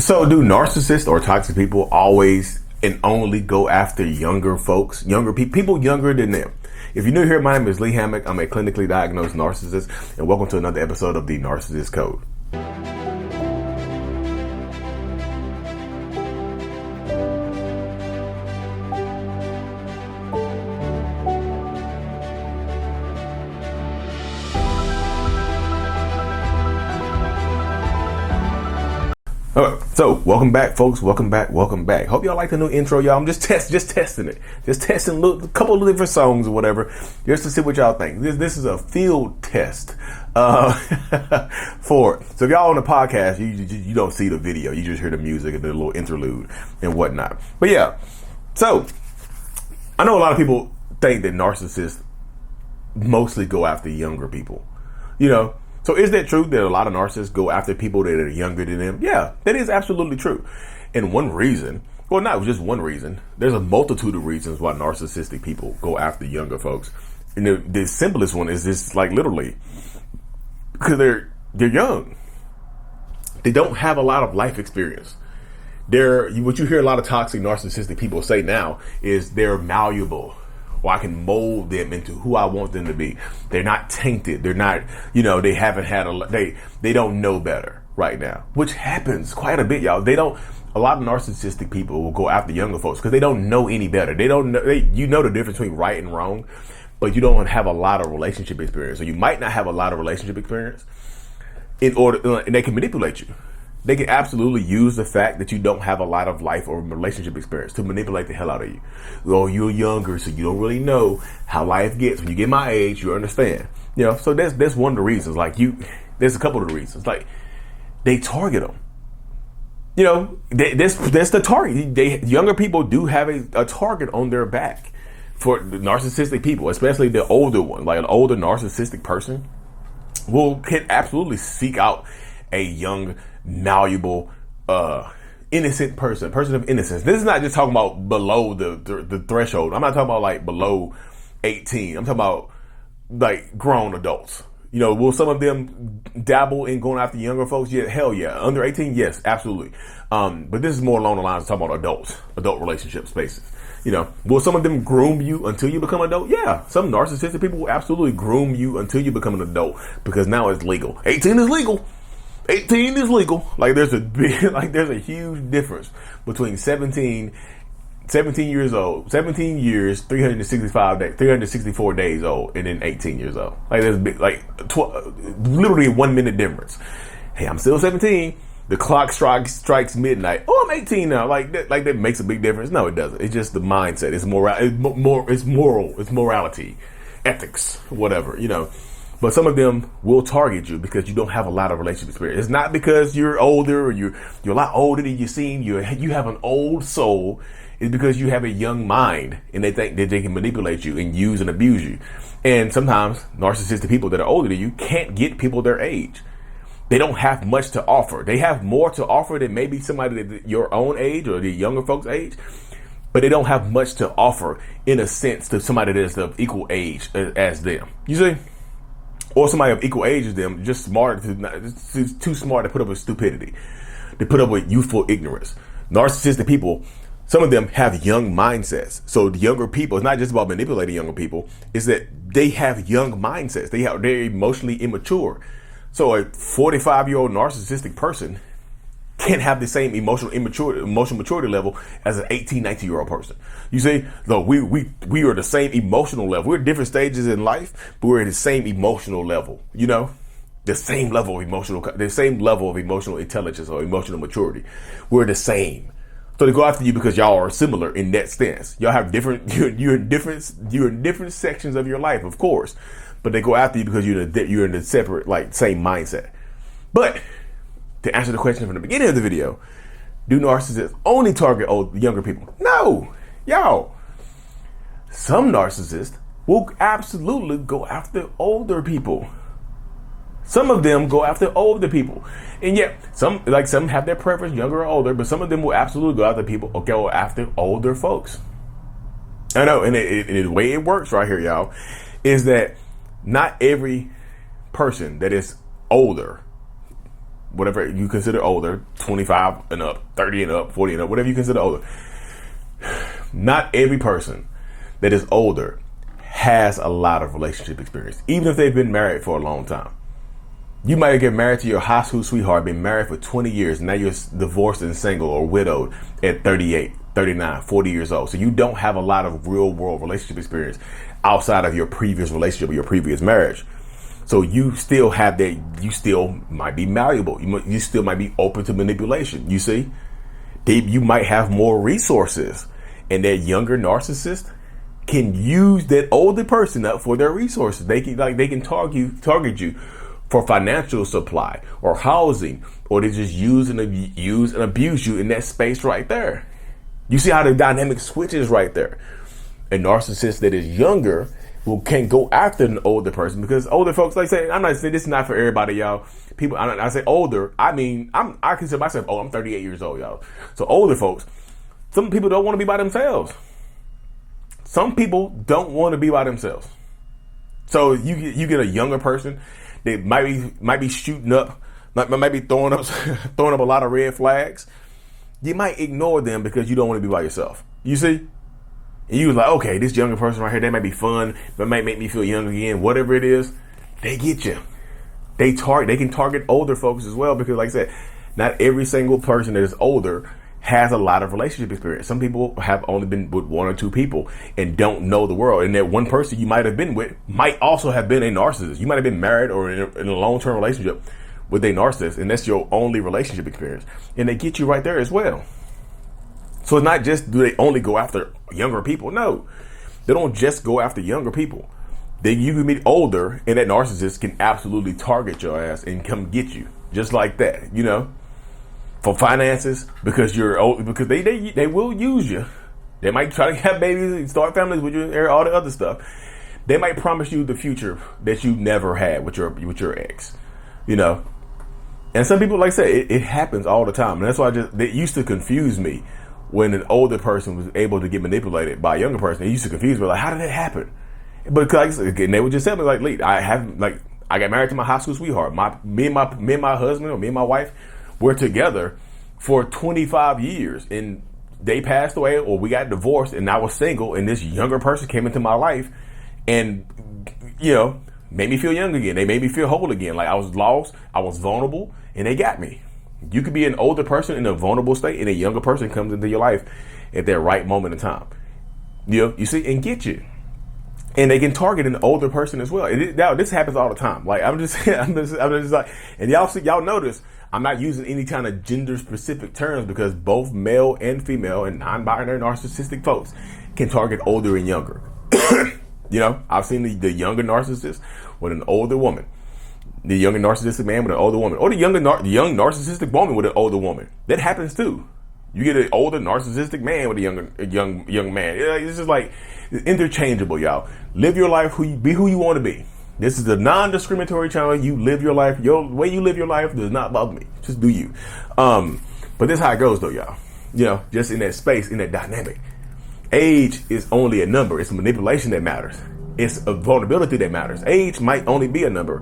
So do narcissists or toxic people always and only go after younger folks, people younger than them? If you're new here, my name is Lee Hammock. I'm a clinically diagnosed narcissist, and welcome to another episode of the Narcissists Code. All right, so welcome back, folks. Welcome back. Hope y'all like the new intro, y'all. I'm just testing it, testing a couple of different songs or whatever, just to see what y'all think. This is a field test for. So if y'all on the podcast, you don't see the video, you just hear the music and the little interlude and whatnot. But yeah, so I know a lot of people think that narcissists mostly go after younger people, So is that true that a lot of narcissists go after people that are younger than them? Yeah, that is absolutely true. And one reason, well, not just one reason, there's a multitude of reasons why narcissistic people go after younger folks. And the simplest one is just like literally because they're young. They don't have a lot of life experience. What you hear a lot of toxic narcissistic people say now is they're malleable. Or I can mold them into who I want them to be. They're not tainted. They're not, they haven't had they don't know better right now, which happens quite a bit, y'all. A lot of narcissistic people will go after younger folks because they don't know any better. They don't know, you know the difference between right and wrong, but you don't have a lot of relationship experience. So you might not have a lot of relationship experience and they can manipulate you. They can absolutely use the fact that you don't have a lot of life or relationship experience to manipulate the hell out of you. Oh, you're younger, so you don't really know how life gets. When you get my age, you understand. So that's one of the reasons. There's a couple of the reasons. Like, they target them. That's the target. Younger people do have a target on their back for the narcissistic people, especially the older one. Like an older narcissistic person can absolutely seek out a young, malleable, innocent person of innocence. This is not just talking about below the threshold. I'm not talking about like below 18. I'm talking about like grown adults. Will some of them dabble in going after younger folks? Yeah, hell yeah. Under 18, yes, absolutely. But this is more along the lines of talking about adult relationship spaces. Will some of them groom you until you become an adult? Yeah, some narcissistic people will absolutely groom you until you become an adult because now it's legal. 18 is legal. 18 is legal. There's a huge difference between 17 years old, 17 years, 364 days old, and then 18 years old. There's a big, literally a 1 minute difference. Hey, I'm still 17. The clock strikes midnight. Oh, I'm 18 now. That makes a big difference. No, it doesn't. It's just the mindset. It's moral. It's morality, ethics, whatever, But some of them will target you because you don't have a lot of relationship experience. It's not because you're older or you're a lot older than you seem. You have an old soul. It's because you have a young mind and they think that they can manipulate you and use and abuse you. And sometimes narcissistic people that are older than you can't get people their age. They don't have much to offer. They have more to offer than maybe somebody that your own age or the younger folks' age. But they don't have much to offer in a sense to somebody that's of equal age as them. You see? Or somebody of equal age as them, just too smart to put up with stupidity, to put up with youthful ignorance. Narcissistic people, some of them have young mindsets. So the younger people, it's not just about manipulating younger people, it's that they have young mindsets. They're emotionally immature. So a 45-year-old narcissistic person can't have the same emotional maturity level as an 18, 19-year-old person. You see, though we are the same emotional level. We're at different stages in life, but we're at the same emotional level. The same level of emotional intelligence or emotional maturity. We're the same. So they go after you because y'all are similar in that stance. Y'all have different. You're in different sections of your life, of course, but they go after you because you're in the separate, same mindset. But to answer the question from the beginning of the video, do narcissists only target younger people? No, y'all. Some narcissists will absolutely go after older people. Some of them go after older people, and yet some have their preference, younger or older. But some of them will absolutely go after older folks. I know, and the way it works right here, y'all, is that not every person that is older whatever you consider older, 25 and up, 30 and up, 40 and up, whatever you consider older. Not every person that is older has a lot of relationship experience, even if they've been married for a long time. You might get married to your high school sweetheart, been married for 20 years, and now you're divorced and single or widowed at 38, 39, 40 years old. So you don't have a lot of real world relationship experience outside of your previous relationship or your previous marriage. So you still have that, you still might be malleable. You still might be open to manipulation. You see, you might have more resources, and that younger narcissist can use that older person up for their resources. They can target you for financial supply or housing, or they just use and abuse you in that space right there. You see how the dynamic switches right there. A narcissist that is younger can go after an older person, because older folks, like I say, I'm not saying this is not for everybody, y'all. People, I say older, I mean, I consider myself old. I'm 38 years old, y'all. So older folks, some people don't want to be by themselves. Some people don't want to be by themselves. So you get a younger person that might be shooting up, might be throwing up a lot of red flags. You might ignore them because you don't want to be by yourself. You see? And you was like, okay, this younger person right here, they might be fun, but might make me feel young again. Whatever it is, they get you. They can target older folks as well, because like I said, not every single person that is older has a lot of relationship experience. Some people have only been with one or two people and don't know the world. And that one person you might have been with might also have been a narcissist. You might have been married or in a long-term relationship with a narcissist, and that's your only relationship experience. And they get you right there as well. So it's not just do they only go after younger people. No, they don't just go after younger people. You can be older, and that narcissist can absolutely target your ass and come get you just like that, you know, for finances, because you're old, because they will use you. They might try to have babies and start families with you, all the other stuff. They might promise you the future that you never had with your ex, you know. And some people, like I said, it happens all the time, and that's why it used to confuse me when an older person was able to get manipulated by a younger person. It used to confuse me, like, how did that happen? But and they would just tell me, like, Lee, I got married to my high school sweetheart. Me and my husband, or me and my wife, were together for 25 years, and they passed away, or we got divorced, and I was single, and this younger person came into my life and, you know, made me feel young again. They made me feel whole again. Like I was lost, I was vulnerable, and they got me. You could be an older person in a vulnerable state, and a younger person comes into your life at that right moment in time. You see, and get you. And they can target an older person as well. Now, this happens all the time. Like I'm just like, and y'all notice I'm not using any kind of gender specific terms, because both male and female and non-binary narcissistic folks can target older and younger. You know, I've seen the younger narcissist with an older woman, the younger narcissistic man with an older woman, or the young narcissistic woman with an older woman. That happens too. You get an older narcissistic man with a young man. It's just like interchangeable, y'all. Live your life, be who you want to be. This is a non-discriminatory channel. You live your life. Your way you live your life does not bother me. Just do you. But this is how it goes, though, y'all. You know, just in that space, in that dynamic. Age is only a number. It's manipulation that matters. It's a vulnerability that matters. Age might only be a number.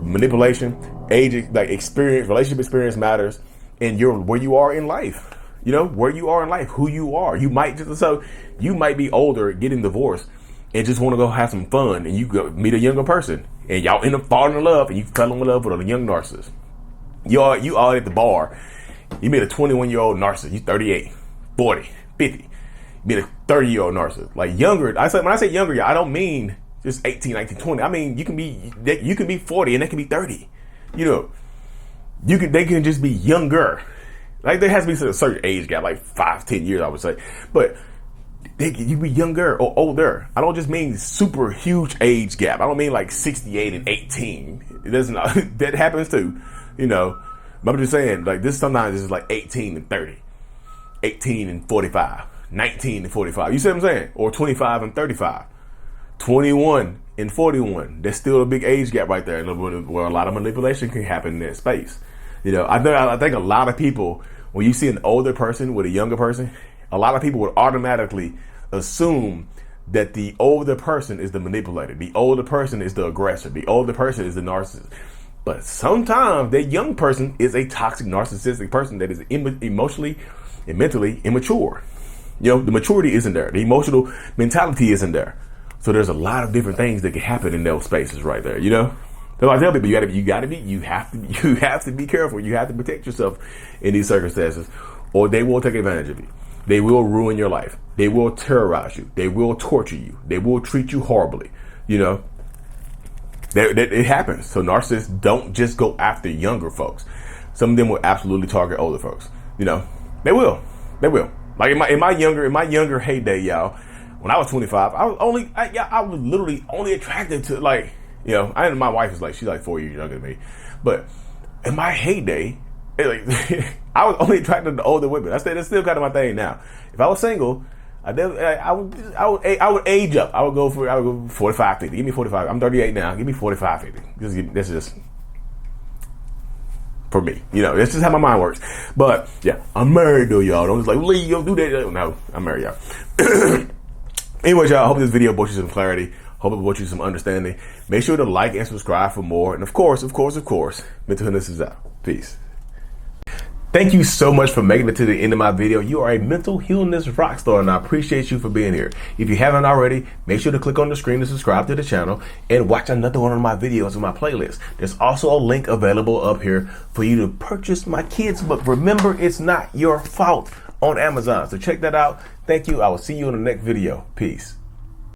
Manipulation, age, like experience, relationship experience matters, and where you are in life. You know, where you are in life, who you are. You might be older, getting divorced, and just want to go have some fun, and you go meet a younger person, and y'all end up falling in love, and you fell in love with a young narcissist. You all at the bar. You meet a 21-year-old narcissist. You 38, 40, 50. You meet a 30-year-old narcissist. Like younger, when I say younger, I don't mean just 18, 19, 20. I mean, you can be 40 and they can be 30. You know, they can just be younger. Like there has to be a certain age gap, like 5-10 years, I would say. But you be younger or older. I don't just mean super huge age gap. I don't mean like 68 and 18. It doesn't. That happens too, you know. But I'm just saying, like this sometimes is like 18 and 30, 18 and 45, 19 and 45. You see what I'm saying? Or 25 and 35, 21 and 41. There's still a big age gap right there, where a lot of manipulation can happen in that space. You know, I think a lot of people, when you see an older person with a younger person, a lot of people would automatically assume that the older person is the manipulator. The older person is the aggressor. The older person is the narcissist. But sometimes that young person is a toxic narcissistic person that is emotionally and mentally immature. The maturity isn't there. The emotional mentality isn't there. So there's a lot of different things that can happen in those spaces right there. So I tell people, you have to be careful. You have to protect yourself in these circumstances, or they will take advantage of you. They will ruin your life. They will terrorize you. They will torture you. They will treat you horribly. It happens. So narcissists don't just go after younger folks. Some of them will absolutely target older folks. They will. Like in my younger heyday, y'all. When I was 25, I was literally only attracted to my wife is she's 4 years younger than me, but in my heyday, I was only attracted to older women. That's still kind of my thing now. If I was single, I would age up. I would go 45, 50. Give me 45. I'm 38 now. Give me 45, 50. This is just for me. That's just how my mind works. But yeah, I'm married though, y'all. Don't just Lee, you don't do that. No, I'm married, y'all. Anyways, y'all, I hope this video brought you some clarity. Hope it brought you some understanding. Make sure to like and subscribe for more. And of course, mental illness is out. Peace. Thank you so much for making it to the end of my video. You are a mental illness rock star, and I appreciate you for being here. If you haven't already, make sure to click on the screen to subscribe to the channel and watch another one of my videos in my playlist. There's also a link available up here for you to purchase my kids' book, Remember It's Not Your Fault, on Amazon. So check that out. Thank you. I will see you in the next video. Peace.